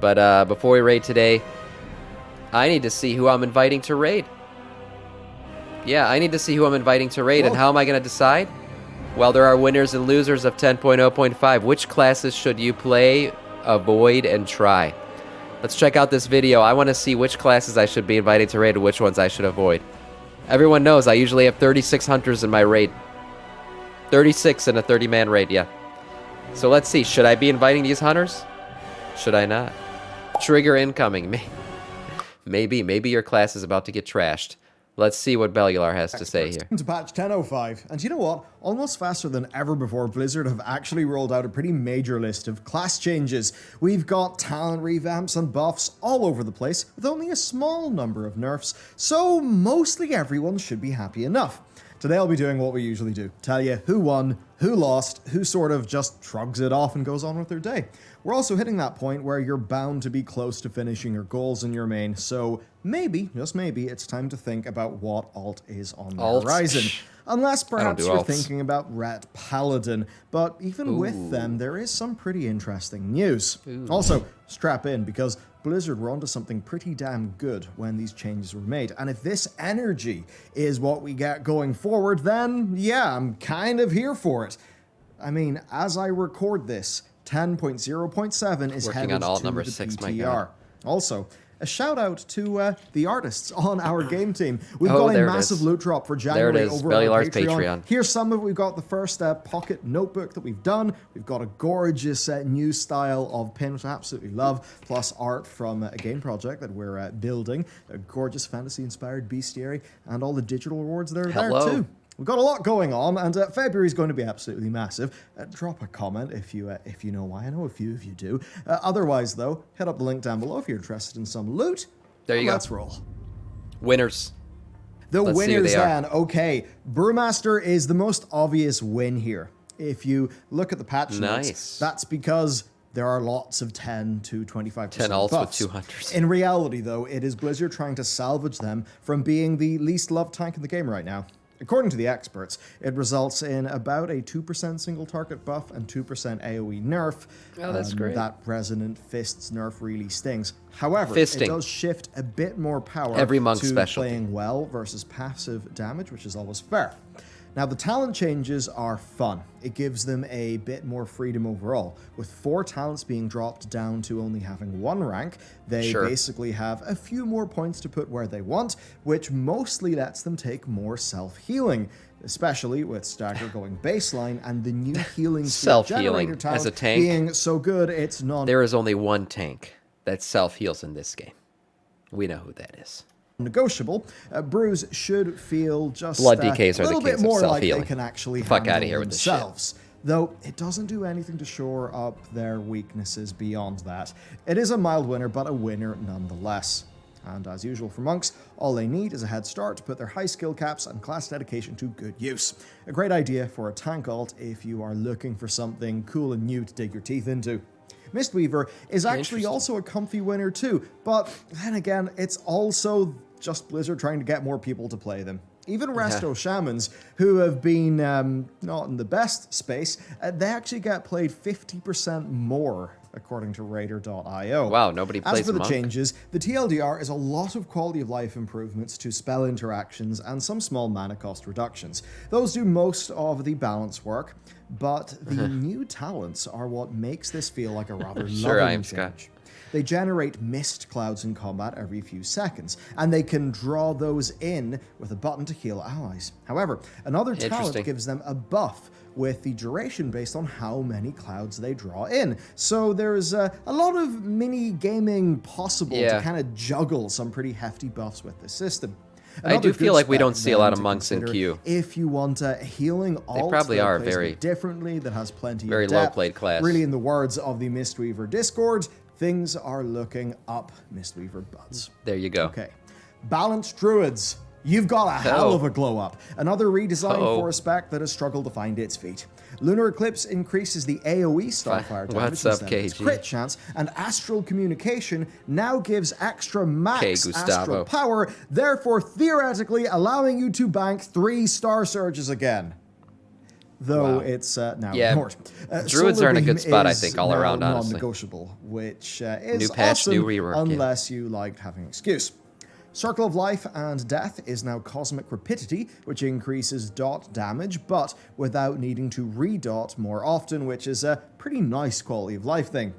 But before we raid today, I need to see who I'm inviting to raid. Yeah, I need to see who I'm inviting to raid, and how am I going to decide? Well, there are winners and losers of 10.0.5. Which classes should you play, avoid, and try? Let's check out this video. I want to see which classes I should be inviting to raid and which ones I should avoid. Everyone knows I usually have 36 hunters in my raid. 36 in a 30-man raid, yeah. So let's see. Should I be inviting these hunters? Should I not? Trigger incoming. Maybe your class is about to get trashed. Let's see what Bellular has to say here. To patch 10.05, and you know what? Almost faster than ever before, Blizzard have actually rolled out a pretty major list of class changes. We've got talent revamps and buffs all over the place, with only a small number of nerfs, so mostly everyone should be happy enough. Today I'll be doing what we usually do. Tell you who won, who lost, who sort of just shrugs it off and goes on with their day. We're also hitting that point where you're bound to be close to finishing your goals in your main, so maybe, just maybe, it's time to think about what alt is on the horizon. Unless perhaps you're thinking about Ret Paladin, but even with them, there is some pretty interesting news. Also, strap in, because Blizzard were onto something pretty damn good when these changes were made, and if this energy is what we get going forward, then yeah, I'm kind of here for it. I mean, as I record this, 10.0.7 is headed on alt to number the 6, PTR. Also, a shout out to the artists on our game team. We've got a massive loot drop for January over on our Patreon. Here's some of it. We've got the first pocket notebook that we've done. We've got a gorgeous new style of pin, which I absolutely love, plus art from a game project that we're building, a gorgeous fantasy-inspired bestiary, and all the digital rewards that are there too. We've got a lot going on, and February is going to be absolutely massive. Drop a comment if you know why. I know a few of you do. Otherwise, though, hit up the link down below if you're interested in some loot. There you go. Let's roll. Winners. Let's winners then. Okay, Brewmaster is the most obvious win here. If you look at the patch notes, that's because there are lots of 10 to 25% 10 alts buffs. with 200s. In reality, though, it is Blizzard trying to salvage them from being the least loved tank in the game right now. According to the experts, it results in about a 2% single target buff and 2% AoE nerf. Oh, that's great. That Resonant Fists nerf really stings. However, it does shift a bit more power to playing well versus passive damage, which is always fair. Now, the talent changes are fun. It gives them a bit more freedom overall. With 4 talents being dropped down to only having 1 rank, they basically have a few more points to put where they want, which mostly lets them take more self-healing, especially with Stagger going baseline and the new healing self-healing as a tank being so good it's non- There is only one tank that self-heals in this game. We know who that is. Negotiable. Brews should feel just Blood DKs a are little the bit kings more of like they self-healing. can actually Fuck handle out of here with themselves. this shit. Though it doesn't do anything to shore up their weaknesses beyond that. It is a mild winner, but a winner nonetheless. And as usual for monks, all they need is a head start to put their high skill caps and class dedication to good use. A great idea for a tank alt if you are looking for something cool and new to dig your teeth into. Mistweaver is actually also a comfy winner too, but then again, it's also just Blizzard trying to get more people to play them. Even Resto Shamans, who have been not in the best space, they actually get played 50% more, according to Raider.io. Wow, nobody plays As for the monk. changes, the TLDR is a lot of quality of life improvements to spell interactions and some small mana cost reductions. Those do most of the balance work, but the new talents are what makes this feel like a rather loving change. They generate mist clouds in combat every few seconds, and they can draw those in with a button to heal allies. However, another talent gives them a buff with the duration based on how many clouds they draw in. So there's a lot of mini gaming possible to kind of juggle some pretty hefty buffs with this system. I do feel like we don't see a lot of monks in queue. If you want a healing alt, they probably are very differently, that has plenty very of depth. low played class. Really, in the words of the Mistweaver Discord, things are looking up, Mistweaver buds. There you go. Okay. Balanced Druids. You've got a hell of a glow up. Another redesign for a spec that has struggled to find its feet. Lunar Eclipse increases the AoE Starfire damage instead of its crit chance, and Astral Communication now gives extra max astral power, therefore theoretically allowing you to bank 3 Star Surges again. though Wow. it's now Yeah, ignored. druids Solar are in a good Beam spot, I is think, all now around, honestly. non-negotiable, which is New patch, awesome new rework, yeah. unless you liked having an excuse. Circle of Life and Death is now Cosmic Rapidity, which increases dot damage, but without needing to redot more often, which is a pretty nice quality of life thing.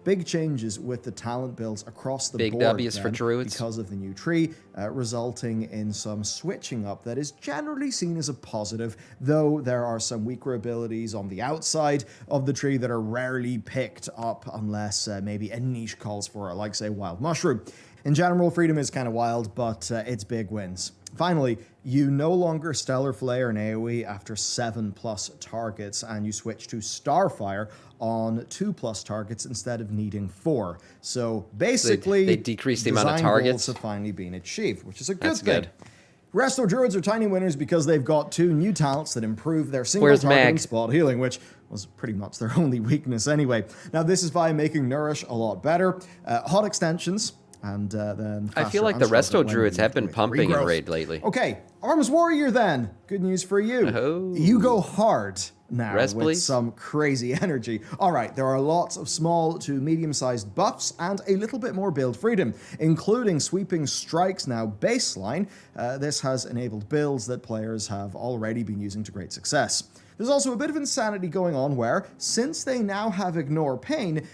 Big changes with the talent builds across the Big board W's then, for druids. because of the new tree, resulting in some switching up that is generally seen as a positive, though there are some weaker abilities on the outside of the tree that are rarely picked up unless maybe a niche calls for it, like say Wild Mushroom. In general, freedom is kind of wild, but it's big wins. Finally, you no longer Stellar Flare and AoE after 7+ targets, and you switch to Starfire on 2+ targets instead of needing 4. So basically, they decreased the amount of design targets. goals have finally been achieved, which is a good That's thing. good. Resto Druids are tiny winners because they've got 2 new talents that improve their single Where's target Mag? and spot healing, which was pretty much their only weakness anyway. Now, this is via making Nourish a lot better, hot extensions, and then I feel faster like the unstruggle resto when druids have been with pumping in regrowth. raid lately. Okay, Arms Warrior then. Good news for you. Oh. You go hard now Rest, with please. some crazy energy. All right, there are lots of small to medium-sized buffs and a little bit more build freedom, including sweeping strikes now baseline. This has enabled builds that players have already been using to great success. There's also a bit of insanity going on where, since they now have Ignore Pain,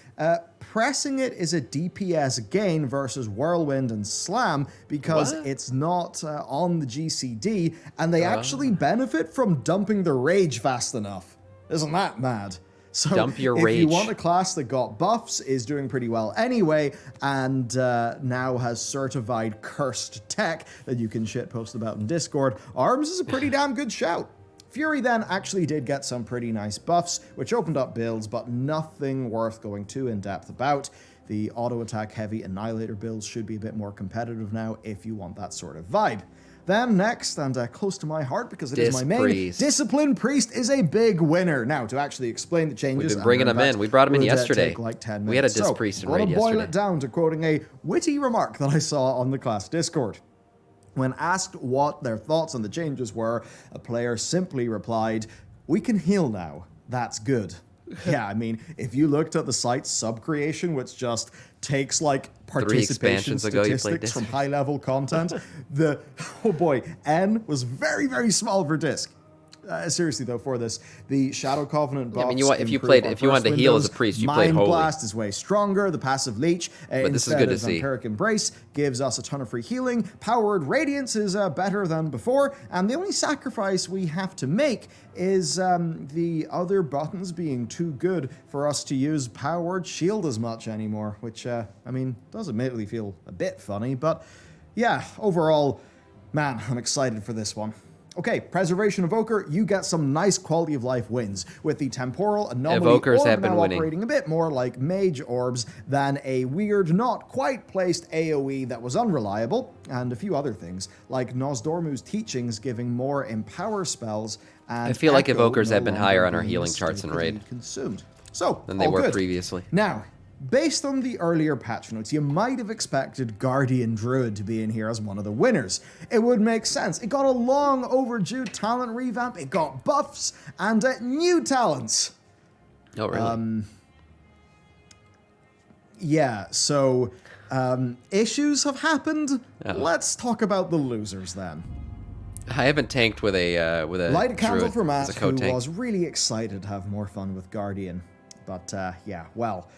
pressing it is a DPS gain versus Whirlwind and Slam because What? it's not on the GCD, and they actually benefit from dumping the rage fast enough. Isn't that mad? So Dump your if you rage. want a class that got buffs, is doing pretty well anyway, and now has certified cursed tech that you can shitpost about in Discord, Arms is a pretty damn good shout. Fury then actually did get some pretty nice buffs, which opened up builds, but nothing worth going too in-depth about. The auto-attack heavy Annihilator builds should be a bit more competitive now if you want that sort of vibe. Then next, and close to my heart because it is my main, Priest. Discipline Priest is a big winner. Now, to actually explain the changes... We've been and bringing their them in. impact We brought them in would, yesterday. take like 10 We had a minutes. Dis Priest in I'm gonna raid boil yesterday. it down to quoting a witty remark that I saw on the class Discord. When asked what their thoughts on the changes were, a player simply replied, "We can heal now. That's good." Yeah, I mean, if you looked at the site's sub-creation, which just takes, like, participation expansions ago you played statistics Disc. from high-level content, oh boy, N was very, very small for Disc. Seriously though, for this, the Shadow Covenant buffs I mean, if you improve played- on if you wanted first to heal as a windows. priest, you played Mind Holy. Blast is way stronger. The passive Leech, this is instead good to of see. Vampiric Embrace, gives us a ton of free healing. Powered Radiance is better than before, and the only sacrifice we have to make is the other buttons being too good for us to use Powered Shield as much anymore, which, I mean, does admittedly feel a bit funny, but yeah, overall, man, I'm excited for this one. Okay, Preservation Evoker, you get some nice quality of life wins. With the Temporal Anomaly Evokers Orb have been now winning. operating a bit more like Mage Orbs than a weird, not quite placed AoE that was unreliable, and a few other things, like Nosdormu's teachings giving more Empower spells, and I feel like Echo Evokers no have been longer higher on our being healing charts in stupidly Raid consumed. So, than they all were good. previously. Now, based on the earlier patch notes, you might have expected Guardian Druid to be in here as one of the winners. It would make sense. It got a long overdue talent revamp, it got buffs, and new talents. Oh, really? Yeah, so issues have happened. Oh. Let's talk about the losers then. I haven't tanked with a Light a candle druid for as Matt, a who code tank. was really excited to have more fun with Guardian. But yeah, well,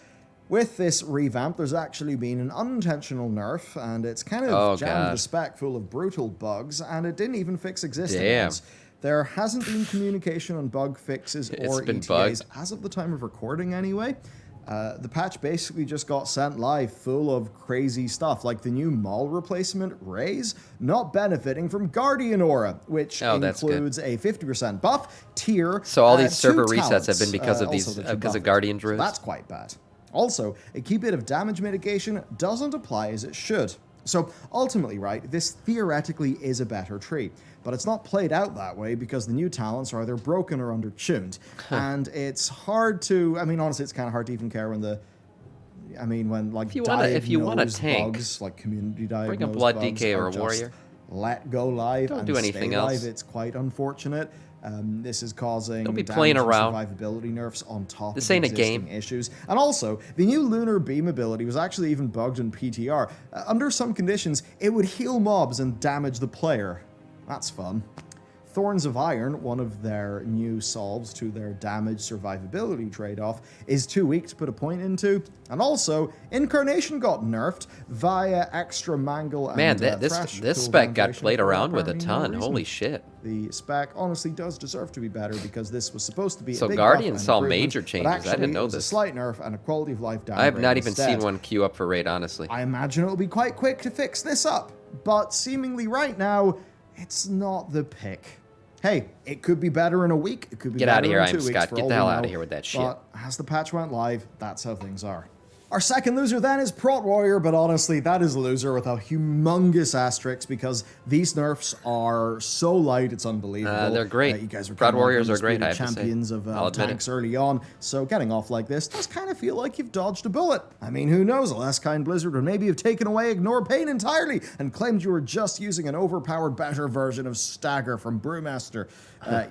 with this revamp, there's actually been an unintentional nerf, and it's kind of Oh, jammed God. the spec full of brutal bugs, and it didn't even fix existing Damn. ones. There hasn't been communication on bug fixes or been ETAs, bugged. as of the time of recording anyway. The patch basically just got sent live full of crazy stuff, like the new Maul replacement, Raze, not benefiting from Guardian Aura, which Oh, that's good. includes a 50% buff, tier, So all these 2 server resets talents, have been because of also these that you because buff of it. Guardian So druids. that's quite bad. Also, a key bit of damage mitigation doesn't apply as it should. So ultimately, right, this theoretically is a better tree, but it's not played out that way because the new talents are either broken or undertuned. And it's hard to, I mean, honestly, it's kind of hard to even care when when like if you wanna diagnosed tank, bugs, like community diagnosed bring a Blood bugs DK or are a just Warrior. let go live Don't and do stay anything live. else. It's quite unfortunate. This is causing Don't be damage playing and around. survivability nerfs on top This of ain't a existing game. issues. And also, the new Lunar Beam ability was actually even bugged in PTR. Under some conditions, it would heal mobs and damage the player. That's fun. Thorns of Iron, one of their new solves to their damage survivability trade-off, is too weak to put a point into. And also, Incarnation got nerfed via extra Mangle and Man, Thresh this cooldown spec got duration played for around with a apparently no ton. reason. Holy shit. The spec honestly does deserve to be better because this was supposed to be So a big Guardian buff and saw improvement, major but changes. I actually didn't know it was this. a slight nerf and a quality of life downgrade I have not even instead. seen one queue up for raid, honestly. I imagine it'll be quite quick to fix this up, but seemingly right now, it's not the pick. Hey, it could be better in a week. It could be Get better outta here, in 2 I'm weeks. Scott. For Get all the we hell know. outta here with that shit. But as the patch went live, that's how things are. Our second loser then is Prot Warrior, but honestly, that is a loser with a humongous asterisk because these nerfs are so light, it's unbelievable. They're great. You guys were Prot kind of Warriors are great, undisputed I have to say. champions of I'll admit tanks it. early on, so getting off like this does kind of feel like you've dodged a bullet. I mean, who knows? A less kind Blizzard would maybe have taken away Ignore Pain entirely and claimed you were just using an overpowered, better version of Stagger from Brewmaster.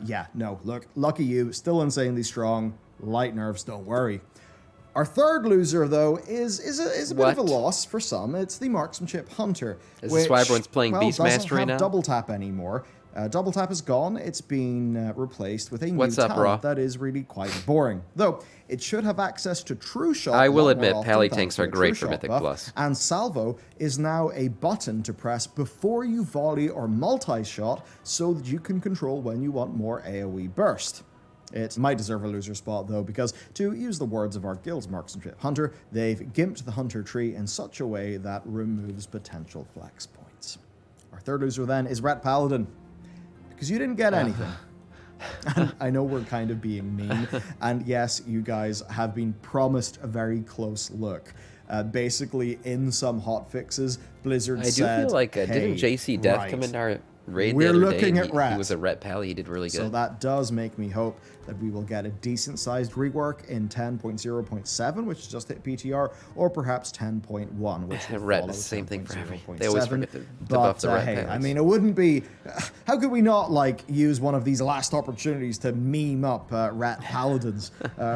Yeah, no, look, lucky you, still insanely strong, light nerfs, don't worry. Our third loser, though, is a bit of a What? loss for some. It's the Marksmanship Hunter. Is this why everyone's playing Beast doesn't Mastery have now? double tap anymore. Double tap is gone. It's been replaced with a What's new up, talent Raw? that is really quite boring. Though, it should have access to True Shot. I will a lot admit, more often Pally thanks tanks to are a great True for Shot Mythic buff, Plus. And Salvo is now a button to press before you volley or multi-shot so that you can control when you want more AoE burst. It might deserve a loser spot, though, because, to use the words of our guild's Marksmanship Hunter, they've gimped the Hunter tree in such a way that removes potential flex points. Our third loser, then, is Ret Paladin, because you didn't get anything. And I know we're kind of being mean, and yes, you guys have been promised a very close look. Basically, in some hotfixes, Blizzard I do said, feel like, hey, didn't JC Death right, come into our raid we're the other looking day? at Rat. He was a Ret Pally. He did really good. So that does make me hope that we will get a decent-sized rework in 10.0.7, which just hit PTR, or perhaps 10.1, which will Ret, follow the same thing for every. 10.0.7. They always forget to But buff the Ret hey, Pallies. I mean, it wouldn't be... How could we not, like, use one of these last opportunities to meme up Rat Paladins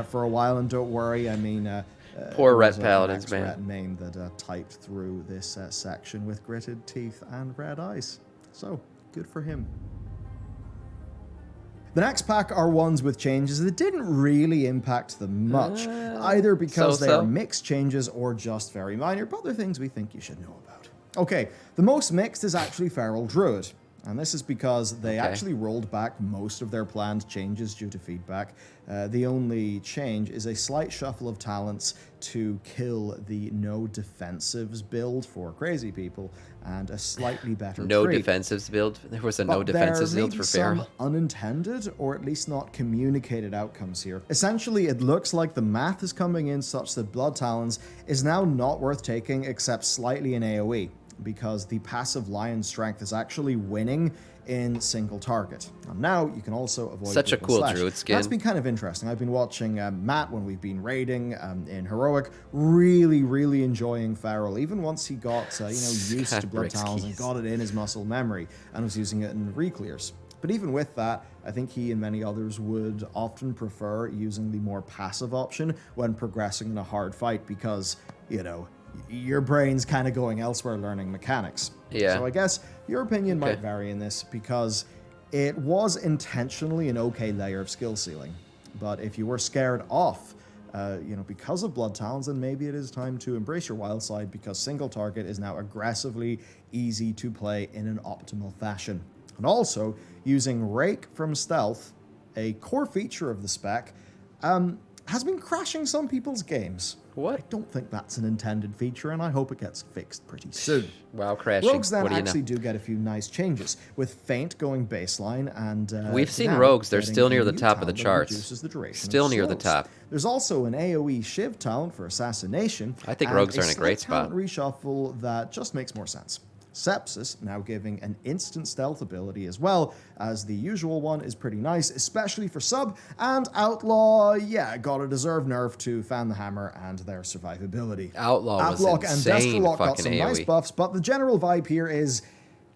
for a while? And don't worry, I mean... Poor there was Ret an Paladins, ex-Ret man. name that typed through this section with gritted teeth and red eyes. So, good for him. The next pack are ones with changes that didn't really impact them much, either because they so-so. are mixed changes or just very minor, but they're things we think you should know about. Okay, the most mixed is actually Feral Druid, and this is because they actually rolled back most of their planned changes due to feedback. The only change is a slight shuffle of talents to kill the no defensives build for crazy people, and a slightly better No trait. defensives build. There was a no But defensives there may build be for some Feral. unintended, or at least not communicated outcomes here. Essentially, it looks like the math is coming in such that Blood Talons is now not worth taking except slightly in AoE, because the passive Lion Strength is actually winning in single target. And now you can also avoid Such a Whip and cool Slash. Druid skin. That's been kind of interesting. I've been watching Matt when we've been raiding in Heroic, really enjoying Feral, even once he got used to Scott Blood breaks Talons and keys. got it in his muscle memory and was using it in reclears. But even with that, I think he and many others would often prefer using the more passive option when progressing in a hard fight because, your brain's kind of going elsewhere learning mechanics. Yeah. So I guess your opinion might vary in this because it was intentionally an okay layer of skill ceiling. But if you were scared off, because of Blood Talons, then maybe it is time to embrace your wild side because single target is now aggressively easy to play in an optimal fashion. And also, using Rake from Stealth, a core feature of the spec, has been crashing some people's games. What? I don't think that's an intended feature, and I hope it gets fixed pretty soon. Wow, crashing. Rogues then What do you actually know? do get a few nice changes, with Feint going baseline and We've seen Down Rogues, they're getting still a near the new top of the talent that charts. reduces the duration Still of near the slows. top. There's also an AoE Shiv talent for assassination. I think and Rogues are in a slight great spot. talent reshuffle that just makes more sense. Sepsis now giving an instant stealth ability as well, as the usual one is pretty nice, especially for sub, and Outlaw, got a deserved nerf to Fan the Hammer and their survivability. Outlaw was Outlook and insane Destralock got fucking some nice AoE. buffs, but the general vibe here is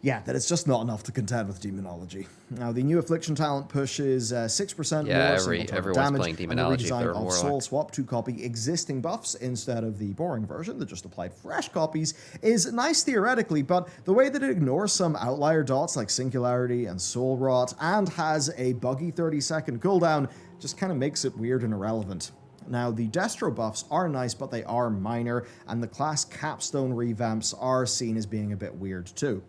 Yeah, that it's just not enough to contend with Demonology. Now, the new Affliction talent pushes 6% more single target everyone's damage, playing and the Demonology if redesign they're a of Warlock. Soul Swap to copy existing buffs instead of the boring version that just applied fresh copies is nice theoretically, but the way that it ignores some outlier dots like Singularity and Soul Rot and has a buggy 30-second cooldown just kind of makes it weird and irrelevant. Now, the Destro buffs are nice, but they are minor, and the class capstone revamps are seen as being a bit weird too.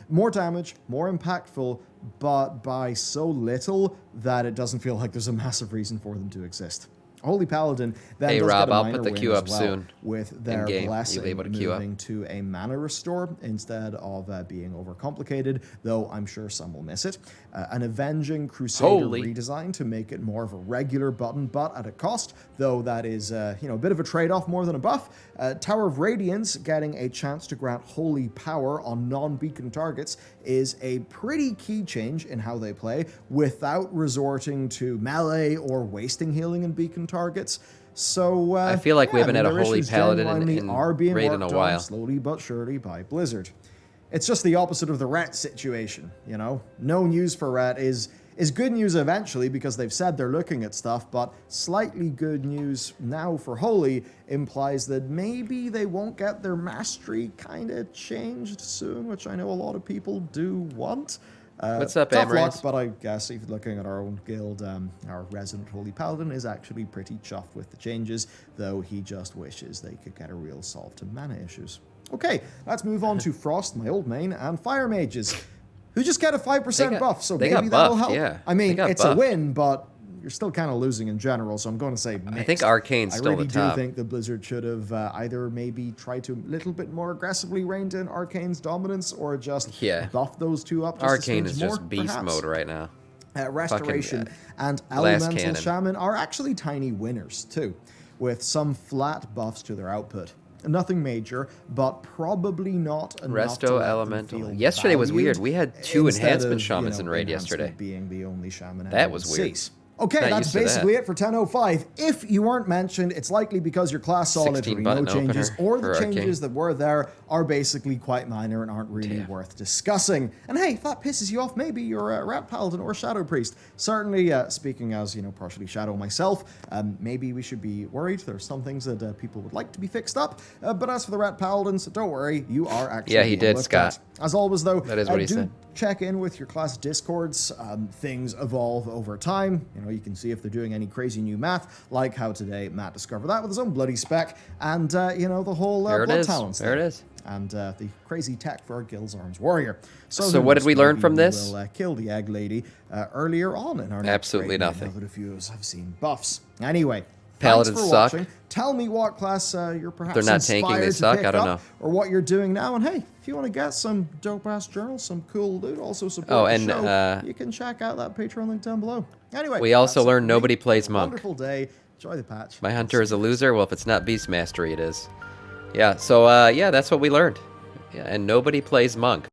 More damage, more impactful, but by so little that it doesn't feel like there's a massive reason for them to exist. Holy Paladin then does Rob, get a I'll minor put the win queue as up well, soon. with their In-game, you'll blessing be able to queue up. moving to a mana restore instead of being overcomplicated, though I'm sure some will miss it. An Avenging Crusader redesign to make it more of a regular button, but at a cost, though that is a bit of a trade-off more than a buff. Tower of Radiance getting a chance to grant holy power on non-beacon targets is a pretty key change in how they play without resorting to melee or wasting healing in beacon targets. So I feel like we haven't had a Holy issues Paladin genuinely in are being Raid in a worked while. on slowly but surely by Blizzard. It's just the opposite of the Ret situation, No news for Ret is good news eventually because they've said they're looking at stuff, but slightly good news now for Holy implies that maybe they won't get their mastery kind of changed soon, which I know a lot of people do want. What's up, tough luck, Amaranth? but I guess if you're looking at our own guild, our resident Holy Paladin is actually pretty chuffed with the changes, though he just wishes they could get a real solve to mana issues. Okay, let's move on to Frost, my old main, and Fire Mages, who just get a 5% buff, so maybe that'll help. Yeah, I mean, it's buffed. a win, but you're still kind of losing in general, so I'm going to say mixed. I think Arcane's still I really the top. do think that Blizzard should have either maybe tried to a little bit more aggressively rein in Arcane's dominance, or just buff those two up just Arcane a is smidge just more, beast perhaps. mode right now. Restoration and Glass Elemental Cannon. Shaman are actually tiny winners too, with some flat buffs to their output. Nothing major, but probably not enough to Resto let Elemental. them feel Yesterday was valued weird. We had 2 instead enhancement of, shamans in raid enhancement yesterday. being the only shaman That anyone was weird. sees. Okay, Not that's used to that. basically it for 10.05. If you weren't mentioned, it's likely because your class saw 16 literally no button changes, opener or the for changes that were there are basically quite minor and aren't really worth discussing. And hey, if that pisses you off, maybe you're a Rat Paladin or Shadow Priest. Certainly, speaking as, partially Shadow myself, maybe we should be worried. There's some things that people would like to be fixed up. But as for the Rat Paladins, don't worry, you are actually Yeah, he being did, looked Scott. at. As always, though, That is what he do said. check in with your class discords. Things evolve over time. You can see if they're doing any crazy new math, like how today Matt discovered that with his own bloody spec, and the whole There it blood is. talents There it thing. is. And the crazy tech for our Guild's Arms Warrior. So who what knows, did we learn maybe from this? We'll kill the Egg Lady earlier on in our next Absolutely raid, nothing. now that a few of us have seen buffs. Anyway, Paladins thanks for suck. watching. Tell me what class you're perhaps They're not tanking, they inspired to suck. pick I don't up, know. or what you're doing now. And hey, if you want to get some dope-ass journals, some cool loot, also support Oh, the and, show, you can check out that Patreon link down below. Anyway, We also that's it learned for me. nobody plays Monk. Wonderful day. Enjoy the patch. My hunter is a loser. Well, if it's not Beast Mastery, it is. Yeah, so, that's what we learned. Yeah, and nobody plays Monk.